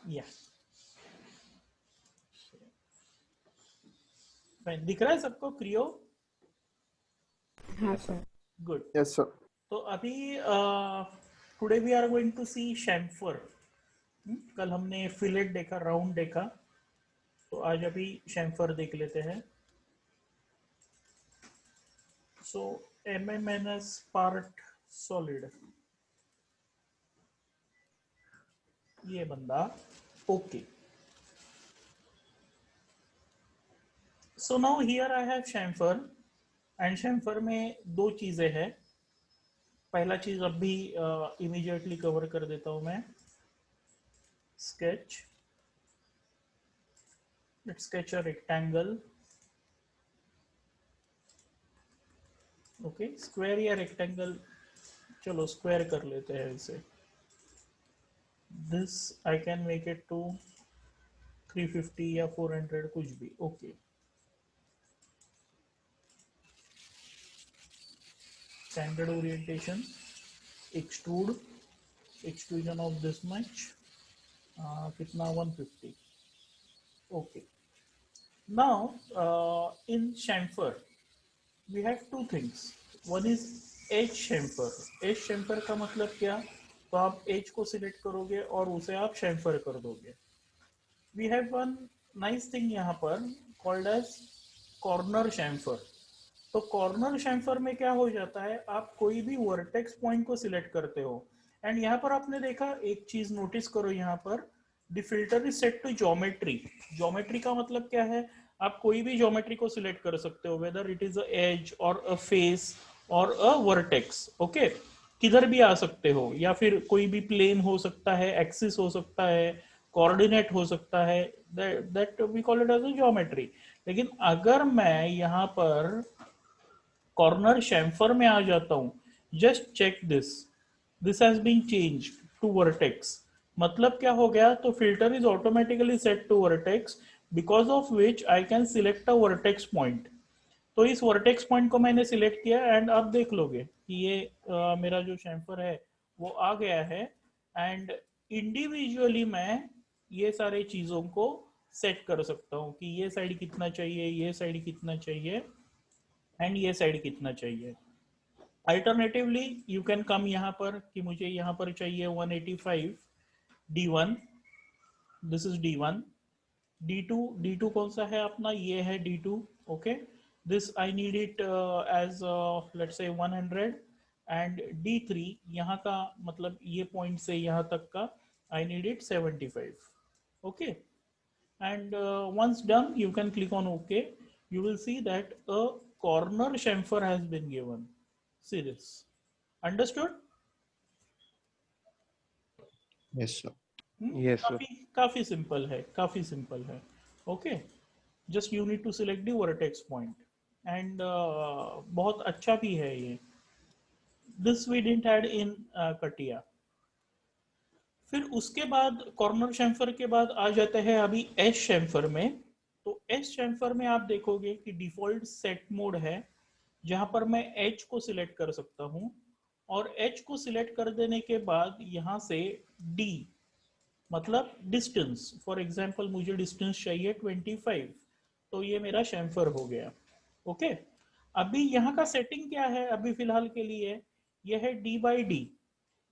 या फाइन, दिख रहा है सबको क्रियो? हाँ सर। गुड। Yes, sir. तो अभी today we are going to see chamfer. कल हमने फिलेट देखा, राउंड देखा, तो आज अभी शैम्फर देख लेते हैं। सो MMNS पार्ट सॉलिड, ये बंदा okay. So now here I have chamfer, and chamfer में दो चीज़ें हैं। पहला चीज़ अभी इमीडिएटली कवर कर देता हूँ मैं। Sketch, let's sketch a rectangle. Okay, square या रेक्टेंगल, चलो स्क्वायर कर लेते हैं इसे। This I can make it to 350 या 400, कुछ भी okay. Standard orientation, extrude, extrusion of this much, कितना 150। Okay, now in chamfer we have two things. One is edge chamfer. edge chamfer का मतलब क्या? तो आप edge को सिलेक्ट करोगे और उसे आप chamfer कर दोगे। We have one nice thing यहाँ पर called as corner chamfer. तो कॉर्नर शैम्फर में क्या हो जाता है, आप कोई भी वर्टेक्स पॉइंट को सिलेक्ट करते हो, एंड यहाँ पर आपने देखा, एक चीज नोटिस करो यहाँ पर, the filter is set to geometry. Geometry का मतलब क्या है, आप कोई भी ज्योमेट्री को सिलेक्ट कर सकते हो, whether it is a edge और अ फेस और अ वर्टेक्स। ओके, किधर भी आ सकते हो, या फिर कोई भी प्लेन हो सकता है, एक्सिस हो सकता है, कोऑर्डिनेट हो सकता है, that we call it as a geometry. लेकिन अगर मैं यहाँ पर कॉर्नर शैम्फर में आ जाता हूं, just check this has been change to vertex. मतलब क्या हो गया, तो filter is automatically set to vertex, because of which I can select a vertex point. तो इस वर्टेक्स पॉइंट को मैंने सिलेक्ट किया, एंड आप देख लोगे कि ये मेरा जो शैम्फर है वो आ गया है, एंड इंडिविजुअली मैं ये सारे चीज़ों को सेट कर सकता हूँ कि ये साइड कितना चाहिए, ये साइड कितना चाहिए, एंड ये साइड कितना चाहिए। अल्टरनेटिवली यू कैन कम यहाँ पर कि मुझे यहाँ पर चाहिए 185 D1, this is D1। D2 कौन सा है अपना, ये है D2। Okay, this I need it as let's say 100, and D3 यहाँ का मतलब ये पॉइंट से यहाँ तक का आई need it 75। Okay, and once done you can click on OK. You will see that a corner chamfer has been given. See this, understood? Yes, sir. Yes sir. काफी काफी सिंपल है, काफी सिंपल है। Okay, just you need to select the vertex point, and बहुत अच्छा भी है ये। This we didn't add in CATIA. फिर उसके बाद कॉर्नर शैम्फर के बाद आ जाते हैं अभी एज शैम्फर में। तो एज शैम्फर में आप देखोगे कि डिफॉल्ट सेट मोड है, जहां पर मैं एज को सिलेक्ट कर सकता हूं, और एज को सिलेक्ट कर देने के बाद यहां से डी मतलब डिस्टेंस, फॉर एग्जांपल मुझे डिस्टेंस चाहिए 25, तो ये मेरा शैम्फर हो गया। ओके, अभी यहाँ का सेटिंग क्या है अभी फिलहाल के लिए, यह है D/D,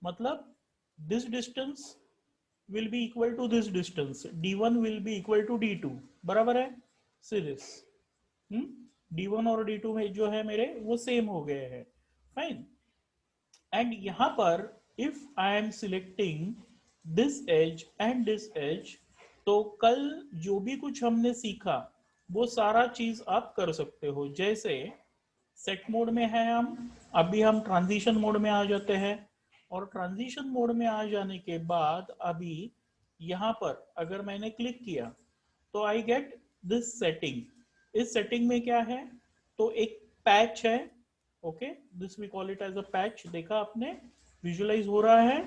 मतलब this distance will be equal to this distance, D1 will be equal to D2, बराबर है सीरीज। D1 और D2 में जो है मेरे वो सेम हो गए हैं। फाइन, एंड यहाँ पर if I am selecting this edge and this edge, तो कल जो भी कुछ हमने सीखा वो सारा चीज आप कर सकते हो। जैसे सेट मोड में है हम, अभी हम ट्रांजिशन मोड में आ जाते हैं, और ट्रांजिशन मोड में आ जाने के बाद अभी यहाँ पर अगर मैंने क्लिक किया तो आई गेट दिस सेटिंग। इस सेटिंग में क्या है, तो एक पैच है। Okay, this we call it as a patch. देखा आपने, विजुअलाइज हो रहा है।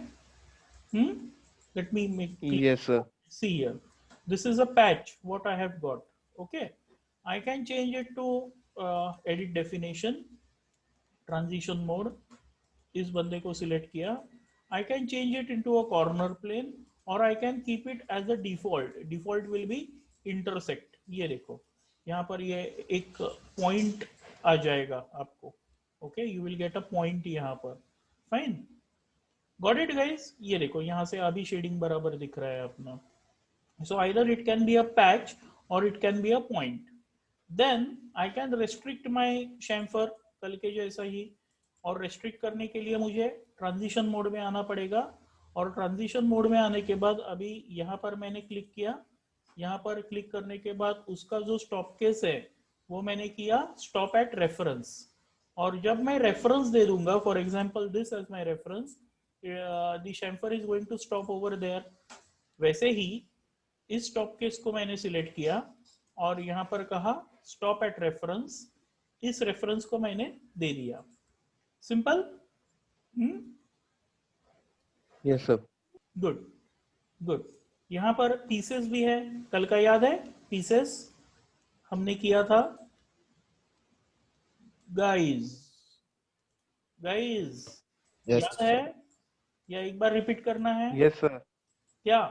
Let me make click, Yes sir. see here, this is a patch what I have got. Okay, I can change it to edit definition, transition mode, इस बंदे को select किया, I can change it into a corner plane, और I can keep it as a default. Default will be intersect. ये देखो यहाँ पर ये एक पॉइंट आ जाएगा आपको. Okay, you will get a point यहाँ पर. Fine, got it guys. ये देखो यहाँ से अभी शेडिंग बराबर दिख रहा है अपना. So either it can be a patch or it can be a point. Then I can restrict my chamfer कल के जैसा ही. और रेस्ट्रिक्ट करने के लिए मुझे ट्रांजिशन मोड में आना पड़ेगा. और ट्रांजिशन मोड में आने के बाद अभी यहाँ पर मैंने क्लिक किया. यहाँ पर क्लिक करने के बाद उसका जो स्टॉप केस है वो मैंने किया स्टॉप एट रेफरेंस. और जब मैं रेफरेंस दे दूंगा, for example this edge my reference, the chamfer is going to stop over there. वैसे ही इस स्टॉप केस को मैंने सिलेक्ट किया और यहाँ पर कहा स्टॉप एट रेफरेंस. इस रेफरेंस को मैंने दे दिया. Simple. Yes sir. Good good. यहाँ पर पीसेस भी है. कल का याद है पीसेस हमने किया था गाइस. गाइस याद है या एक बार रिपीट करना है? Yes sir. क्या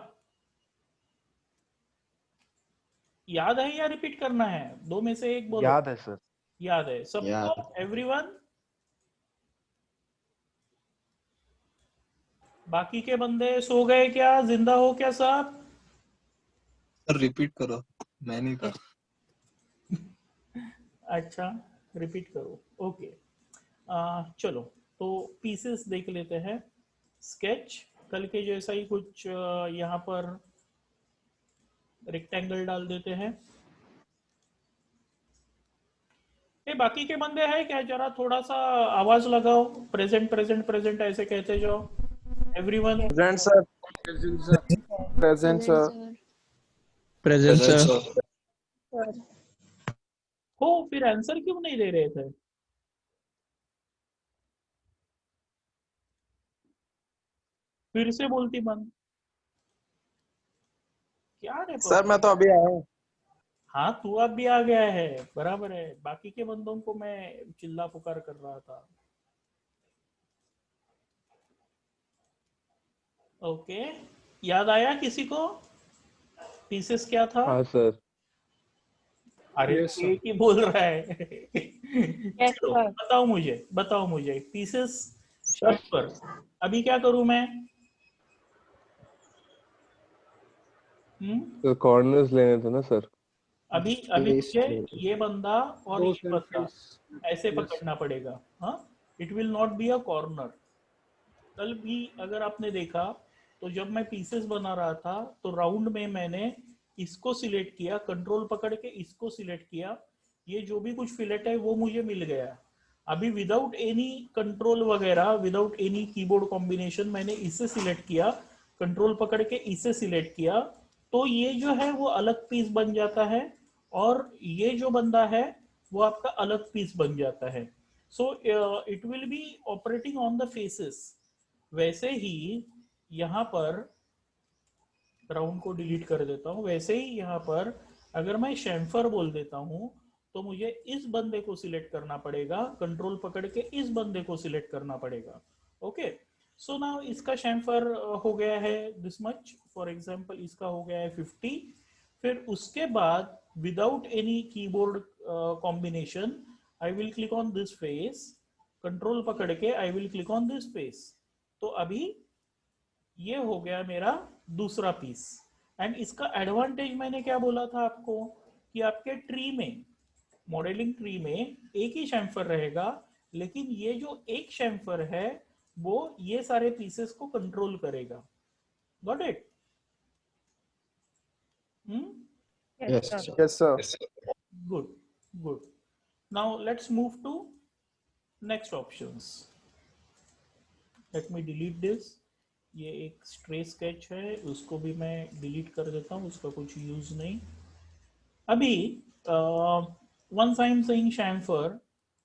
याद है या रिपीट करना है? दो में से एक बोलो. याद है सर. याद है सबको? एवरीवन? बाकी के बंदे सो गए क्या? जिंदा हो क्या सब? सर रिपीट करो, मैं नहीं था. अच्छा, रिपीट करो. ओके, चलो तो पीसेस देख लेते हैं. स्केच कल के जैसा ही कुछ यहाँ पर रेक्टेंगल डाल देते हैं. ये बाकी के बंदे हैं क्या? जरा थोड़ा सा आवाज लगाओ. प्रेजेंट प्रेजेंट प्रेजेंट ऐसे कहते जाओ. Everyone present sir. Present sir. Present sir. हो, फिर आंसर क्यों नहीं दे रहे थे? फिर से बोलती बंद. क्या रे सर मैं तो अभी आया हूँ. हाँ, तू अब भी आ गया है, बराबर है. बाकी के बंदों को मैं चिल्ला पुकार कर रहा था. ओके, याद आया किसी को पीसेस क्या था? हाँ सर. अरे Yes, sir. एक ही बोल रहा है. Yes, चलो sir. बताओ मुझे पीसेस पर अभी क्या करूं मैं? तो कॉर्नर्स लेने थे ना सर. अभी मुझे ये बंदा और ये बंदा ऐसे पकड़ना पड़ेगा. हाँ, it will not be a corner. कल भी अगर आपने देखा तो जब मैं पीसेस बना रहा था तो राउंड में मैंने इसको सिलेक्ट किया, कंट्रोल पकड़ के इसको सिलेक्ट किया. ये जो भी कुछ फिलेट है वो मुझे मिल गया. अभी विदाउट एनी कंट्रोल वगैरह, विदाउट एनी कीबोर्ड कॉम्बिनेशन मैंने इसे सिलेक्ट किया, कंट्रोल पकड़ के इसे सिलेक्ट किया, तो ये जो है वो अलग पीस बन जाता है और ये जो बंदा है वो आपका अलग पीस बन जाता है. So it will B operating on the faces. वैसे ही यहाँ पर राउंड को डिलीट कर देता हूँ. वैसे ही यहाँ पर अगर मैं शैम्फर बोल देता हूँ तो मुझे इस बंदे को सिलेक्ट करना पड़ेगा, कंट्रोल पकड़ के इस बंदे को सिलेक्ट करना पड़ेगा. ओके, सो नाउ इसका शैम्फर हो गया है दिस मच. फॉर एग्जांपल इसका हो गया है 50. फिर उसके बाद without any keyboard combination I will click on this face, control पकड़ के I will click on this face. तो अभी ये हो गया मेरा दूसरा पीस. एंड इसका एडवांटेज मैंने क्या बोला था आपको कि आपके ट्री में, मॉडलिंग ट्री में एक ही शैम्फर रहेगा, लेकिन ये जो एक शैम्फर है वो ये सारे पीसेस को कंट्रोल करेगा. Got it? Yes, sir. Yes sir. Good good. Now let's move to next options. Let me delete this. ये एक स्ट्रे स्केच है, उसको भी मैं डिलीट कर देता हूँ, उसका कुछ यूज नहीं. अभी once I am saying chamfer,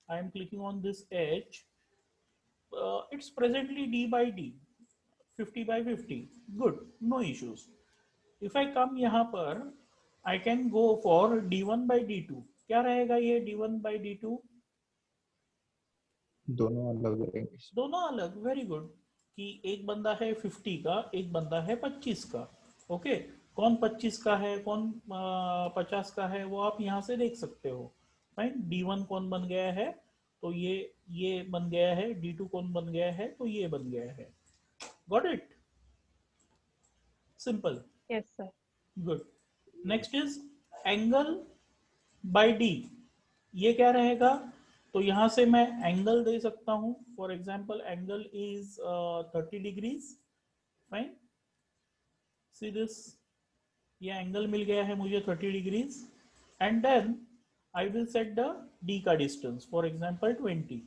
I am clicking on this edge. It's presently d by d, 50 by 50. Good, no issues. If I come यहाँ पर, I can go for d1 by d2. क्या रहेगा ये d1 by d2? दोनों अलग रहेंगे. दोनों अलग. Very good. कि एक बंदा है 50 का, एक बंदा है 25 का। ओके, कौन 25 का है, कौन 50 का है, वो आप यहाँ से देख सकते हो। फाइन, D1 कौन बन गया है, तो ये बन गया है। D2 कौन बन गया है, तो ये बन गया है। Got it? Simple. Yes, sir. Good. Next is angle by D. ये क्या रहेगा, तो यहां से मैं एंगल दे सकता हूं। For example angle is 30 degrees. Fine, see this, ये एंगल मिल गया है मुझे 30 degrees. And then I will set the D का distance, for example 20।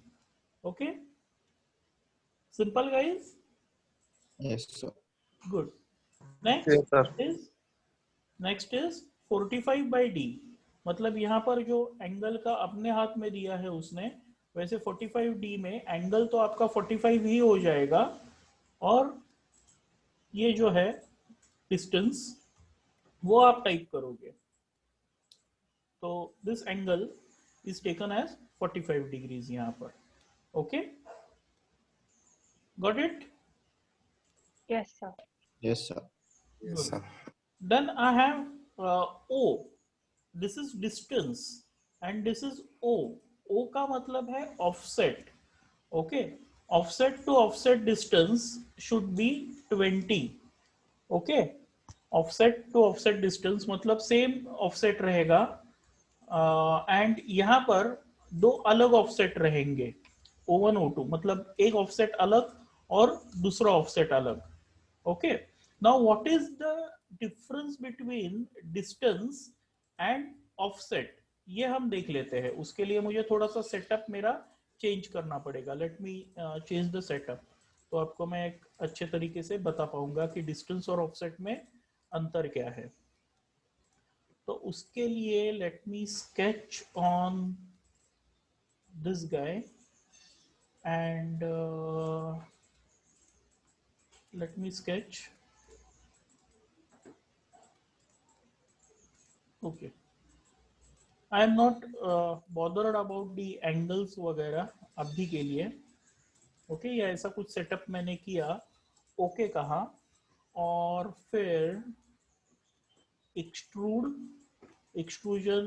Okay, simple guys. Yes, sir. Good. Yes, next sir. Is 45 by D. मतलब यहाँ पर जो एंगल का अपने हाथ में दिया है उसने, वैसे 45 डी में एंगल तो आपका 45 ही हो जाएगा, और ये जो है डिस्टेंस वो आप टाइप करोगे। तो this angle is taken as 45 degrees यहाँ पर। Okay, got it? Yes, sir. Yes, sir. Yes, sir. Then I have O. This is distance and this is O. O का मतलब है offset. Okay, offset to offset distance should be 20. Okay, offset to offset distance मतलब same offset रहेगा, and यहाँ पर दो अलग offset रहेंगे, O1 O2, मतलब एक offset अलग और दूसरा offset अलग। Okay, now what is the difference between distance and offset, ये हम देख लेते हैं। उसके लिए मुझे थोड़ा सा सेटअप मेरा चेंज करना पड़ेगा। Let me change the setup, तो आपको मैं एक अच्छे तरीके से बता पाऊंगा कि डिस्टेंस और ऑफसेट में अंतर क्या है। तो उसके लिए let me sketch on this guy and let me sketch. Okay, I am not bothered about the angles वगैरह अभी के लिए। ओके, या ऐसा कुछ सेटअप मैंने किया, ओके कहा, और फिर एक्सट्रूजन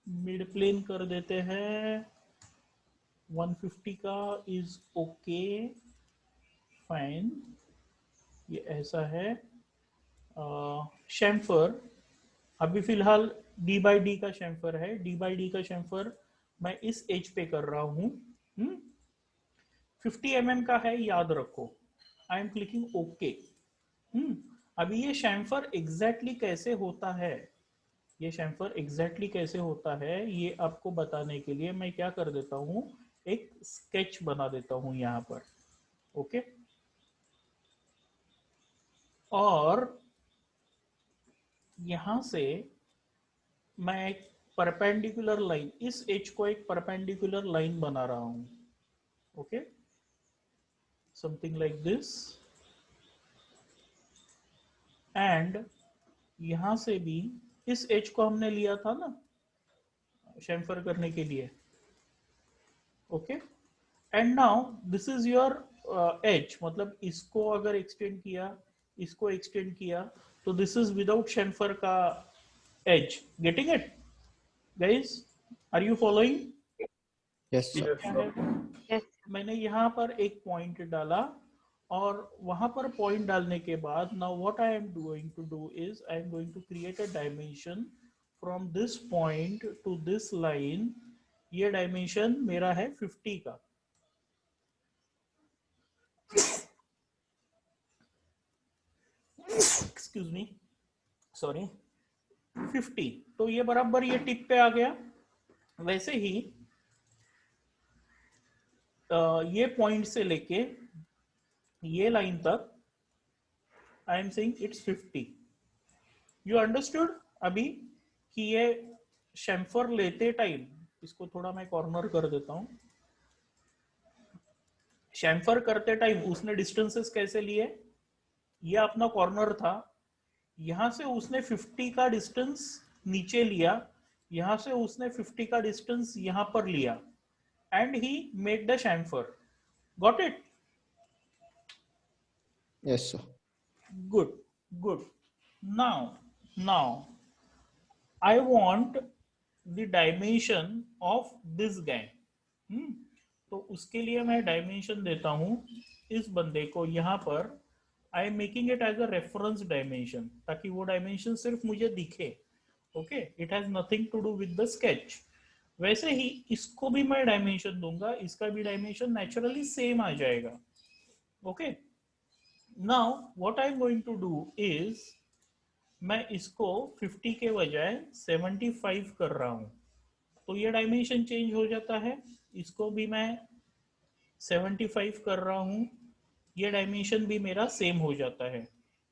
मिड प्लेन कर देते हैं 150 का इज ओके, फाइन। ये ऐसा है। शैम्फर अभी फिलहाल डी बाई डी का शैम्फर है। डी बाई डी का शैम्फर मैं इस एज पे कर रहा हूं। 50 mm का है, याद रखो। I am clicking okay. अभी ये शैम्फर एग्जैक्टली कैसे होता है, ये शैम्फर एग्जैक्टली कैसे होता है, ये आपको बताने के लिए मैं क्या कर देता हूं, एक स्केच बना देता हूं यहाँ पर। ओके, और यहां से मैं एक परपेंडिकुलर लाइन, इस एज को एक परपेंडिकुलर लाइन बना रहा हूं। Okay, something like this. And यहां से भी इस एज को हमने लिया था ना शैम्फर करने के लिए। Okay, and now this is your edge, मतलब इसको अगर एक्सटेंड किया, इसको एक्सटेंड किया, तो दिस इज विदाउट शैम्फर का edge. Getting it guys? Are you following? Yes, sir. Yes, sir. Yes. मैंने यहाँ पर एक पॉइंट डाला, और वहां पर पॉइंट डालने के बाद now what I am going to do is I am going to create a dimension from this point to this line. ये डायमेंशन मेरा है 50 का। Excuse me, sorry, 50। तो ये बराबर ये टिप पे आ गया। वैसे ही ये पॉइंट से लेके ये लाइन तक I am saying it's 50। You understood अभी कि ये शैम्फर लेते टाइम, इसको थोड़ा मैं कॉर्नर कर देता हूं। शैम्फर करते टाइम उसने डिस्टेंसेस कैसे लिए, ये अपना कॉर्नर था, यहां से उसने 50 का डिस्टेंस नीचे लिया, यहां से उसने 50 का डिस्टेंस यहां पर लिया, and he made the chamfer. Got it? Yes, sir. Good, good. Now, I want the dimension of this guy. तो उसके लिए मैं डायमेंशन देता हूं इस बंदे को यहाँ पर. I am making it as a reference dimension ताकि वो डायमेंशन सिर्फ मुझे दिखे. Okay, it has nothing to do with the sketch. वैसे ही इसको भी मैं डायमेंशन दूंगा, इसका भी डायमेंशन नेचुरली सेम आ जाएगा. Okay, now what I am going to do is मैं इसको 50 के बजाय 75 कर रहा हूं. तो ये डायमेंशन चेंज हो जाता है. इसको भी मैं 75 कर रहा हूं, ये डायमेंशन भी मेरा सेम हो जाता है.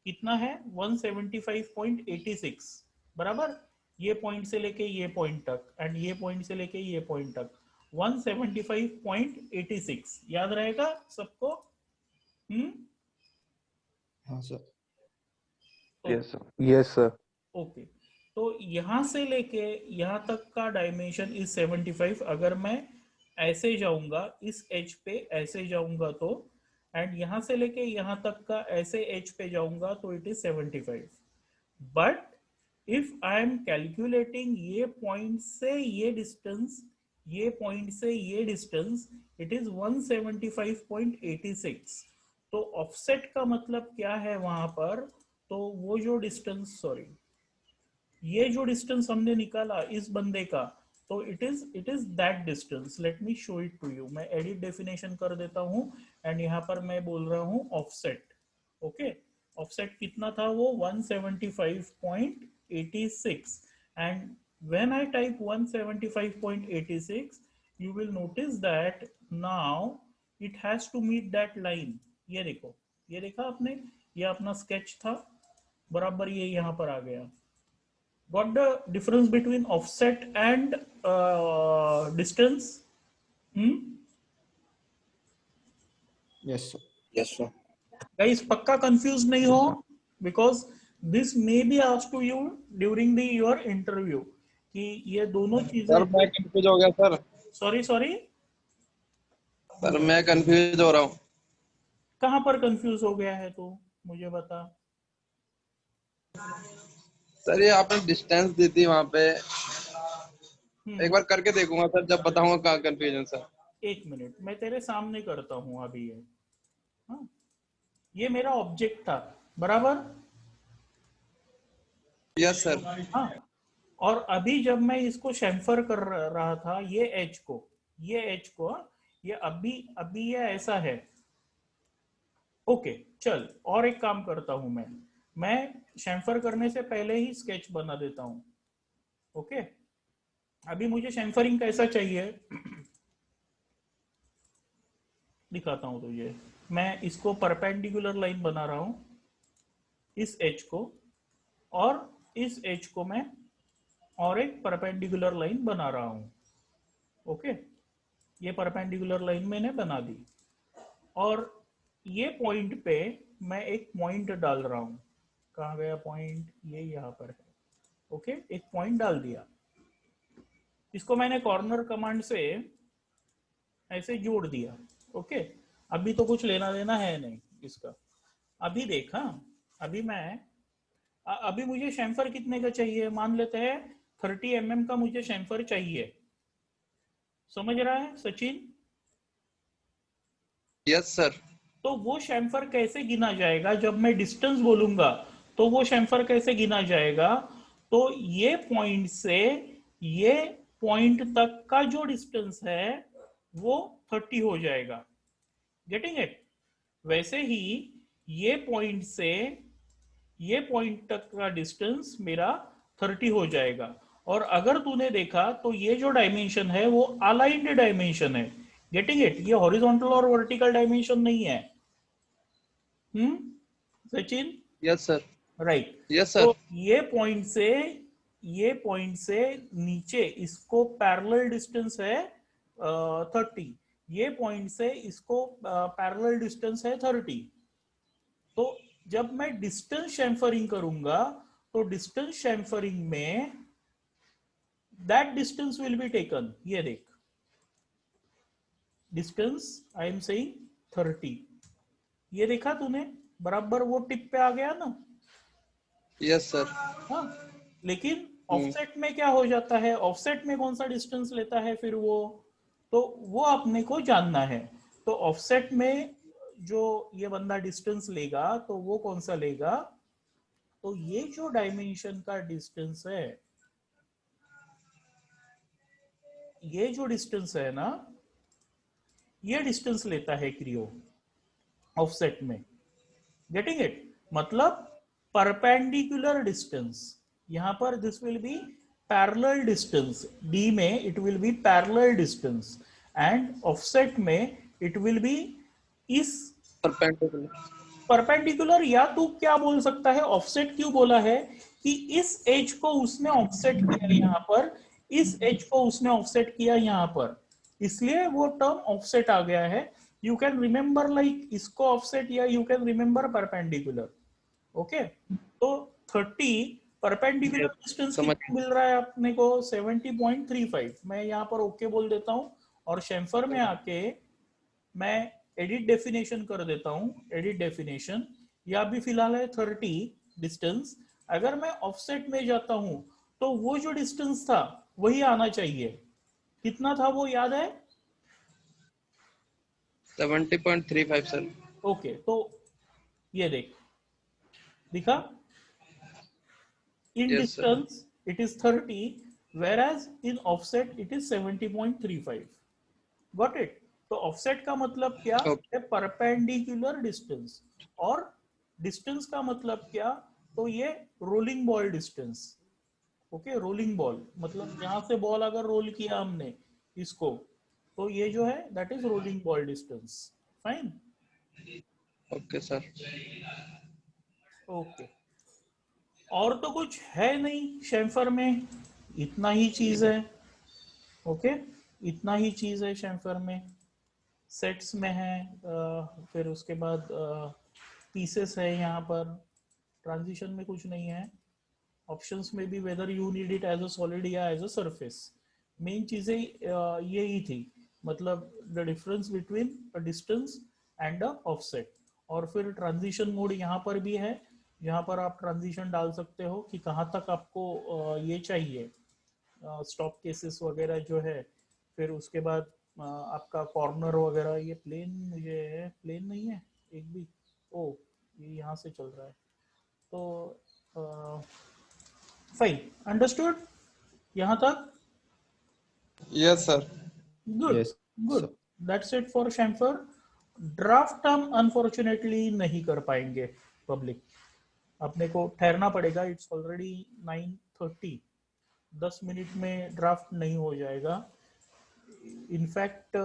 कितना है? 175.86 बराबर. ये पॉइंट से लेके ये पॉइंट तक एंड ये पॉइंट से लेके ये पॉइंट तक 175.86. याद रहेगा सबको? हाँ sir. Yes, sir. Yes, sir. Okay, तो यहां से लेके यहां तक का डायमेंशन इज 75. अगर मैं ऐसे जाऊंगा इस एज पे, ऐसे जाऊंगा तो, एंड यहां से लेके यहां तक का ऐसे एज पे जाऊंगा तो it is 75. But if I am calculating ये पॉइंट से ये डिस्टेंस, ये पॉइंट से ये डिस्टेंस, इट इज 175.86. तो ऑफसेट का मतलब क्या है वहां पर? तो वो जो डिस्टेंस, सॉरी, ये जो डिस्टेंस हमने निकाला इस बंदे का, तो it is that distance. Let me show it to you. मैं एडिट डेफिनेशन कर देता हूं एंड यहाँ पर मैं बोल रहा हूं ऑफसेट. ओके, ऑफसेट कितना था? वो 175.86. And when I type 175.86 you will notice that now it has to meet that line. ये देखो, ये देखा आपने, ये अपना स्केच था बराबर, ये यहाँ पर आ गया. Got the difference between offset and distance? Yes, sir. Yes, sir. Guys, पक्का confused नहीं हो, because this may be asked to you during your interview कि ये दोनों सर चीजें. मैं कंफ्यूज हो गया सर. सॉरी, सर मैं कंफ्यूज हो रहा हूँ. कहाँ पर कंफ्यूज हो गया है तू? मुझे बता. सर ये आपने डिस्टेंस दी थी वहाँ पे, एक बार करके देखूंगा सर, जब बताऊंगा कहाँ कंफ्यूजन सर. एक मिनट, मैं तेरे सामने करता हूं अभी ये. हाँ, ये मेरा ऑब्जेक्ट था बराबर. Yes sir. हाँ, और अभी जब मैं इसको शैम्फर कर रहा था ये एच को, ये अभी ये ऐसा है. ओके, चल और एक काम करता हूं मैं शैम्फर करने से पहले ही स्केच बना देता हूं. ओके, अभी मुझे शैम्फरिंग कैसा चाहिए दिखाता हूं तुझे. मैं इसको परपेंडिकुलर लाइन बना रहा हूं, इस एच को, और इस एच को मैं और एक परपेंडिकुलर लाइन बना रहा हूं. ओके, ये परपेंडिकुलर लाइन मैंने बना दी, और ये पॉइंट पे मैं एक पॉइंट डाल रहा हूं. कहाँ गया पॉइंट? ये यहाँ पर है. ओके, एक पॉइंट डाल दिया. इसको मैंने कॉर्नर कमांड से ऐसे जोड़ दिया. ओके, अभी तो कुछ लेना देना है नहीं इसका. अभी देखा, अभी मुझे शैम्फर कितने का चाहिए? मान लेते हैं 30 mm का मुझे शैम्फर चाहिए. समझ रहा है सचिन? Yes sir. तो वो शैम्फर कैसे गिना जाएगा? जब मैं डिस्टेंस बोलूंगा तो वो शैम्फर कैसे गिना जाएगा? तो ये पॉइंट से ये पॉइंट तक का जो डिस्टेंस है वो 30 हो जाएगा. Getting it? वैसे ही ये पॉइंट से ये पॉइंट तक का डिस्टेंस मेरा 30 हो जाएगा. और अगर तूने देखा तो ये जो डायमेंशन है वो अलाइंड डायमेंशन है. Getting it? ये हॉरिजॉन्टल और वर्टिकल डायमेंशन नहीं है. Sachin? Yes sir. Right. Yes sir. तो ये पॉइंट से नीचे इसको पैरेलल डिस्टेंस है 30. ये पॉइंट से इसको पैरेलल डिस्टेंस है 30. तो जब मैं डिस्टेंस शैम्फरिंग करूंगा तो डिस्टेंस शैम्फरिंग में that distance will be taken. ये देख, डिस्टेंस आई एम सेइंग 30. ये देखा तूने? बराबर वो टिप पे आ गया ना। Yes sir. हाँ, लेकिन ऑफसेट में क्या हो जाता है, ऑफसेट में कौन सा डिस्टेंस लेता है फिर वो, तो वो अपने को जानना है। तो ऑफसेट में जो ये बंदा डिस्टेंस लेगा तो वो कौन सा लेगा, तो ये जो डायमेंशन का डिस्टेंस है, ये जो डिस्टेंस है ना, ये डिस्टेंस लेता है क्रियो ऑफसेट में। गेटिंग इट, मतलब परपेंडिकुलर डिस्टेंस, यहां पर this will be parallel distance, D में it will be parallel distance, and offset में it will be is perpendicular. Perpendicular. या तू क्या बोल सकता है, ऑफसेट क्यों बोला है कि इस एज को उसने ऑफसेट किया यहाँ पर, इस एज को उसने ऑफसेट किया यहाँ पर, इसलिए वो टर्म ऑफसेट आ गया है। यू कैन रिमेंबर लाइक इसको ऑफसेट, या you can remember perpendicular. Okay, तो 30 परपेंडिकुलर डिस्टेंस समझ। कितना मिल रहा है अपने को, 70.35। मैं यहाँ पर ओके बोल देता हूँ, और शेम्फर में आके मैं एडिट डेफिनेशन कर देता हूँ। एडिट डेफिनेशन, या भी फिलहाल है 30 डिस्टेंस। अगर मैं ऑफसेट में जाता हूँ तो वो जो डिस्टेंस था वही आना चाहिए। कितना था वो याद है? 70.35 सर। ओके, तो ये देख, दिखा, in yes sir. distance it is 30, whereas in offset it is 70.35. Got it? तो ऑफसेट का मतलब क्या है, परपेंडिकुलर डिस्टेंस, और डिस्टेंस का मतलब क्या, तो ये rolling ball distance. Okay, rolling ball मतलब यहाँ से बॉल अगर रोल किया हमने इसको, तो ये जो है that is rolling ball distance. Fine, okay sir. Okay. और तो कुछ है नहीं शेम्फर में, इतना ही चीज है। ओके, इतना ही चीज है शेम्फर में। सेट्स में है, फिर उसके बाद पीसेस है यहाँ पर। ट्रांजिशन में कुछ नहीं है। ऑप्शंस में भी whether you need it as a solid या एज अ सरफेस, मेन चीजें ये ही थी, मतलब the difference between a distance and a offset. और फिर ट्रांजिशन मोड यहाँ पर भी है, यहाँ पर आप ट्रांजिशन डाल सकते हो कि कहाँ तक आपको ये चाहिए, स्टॉप केसेस वगैरह जो है। फिर उसके बाद आपका कॉर्नर वगैरह, ये प्लेन, मुझे है प्लेन नहीं है एक भी, ओ ये यहाँ से चल रहा है। तो फाइन, अंडरस्टूड यहाँ तक? Yes sir. Good, Yes, good, sir. That's it for chamfer. Draft हम अनफॉर्चुनेटली नहीं कर पाएंगे पब्लिक, अपने को ठहरना पड़ेगा। इट्स ऑलरेडी 9:30, 10 मिनट में ड्राफ्ट नहीं हो जाएगा। इनफैक्ट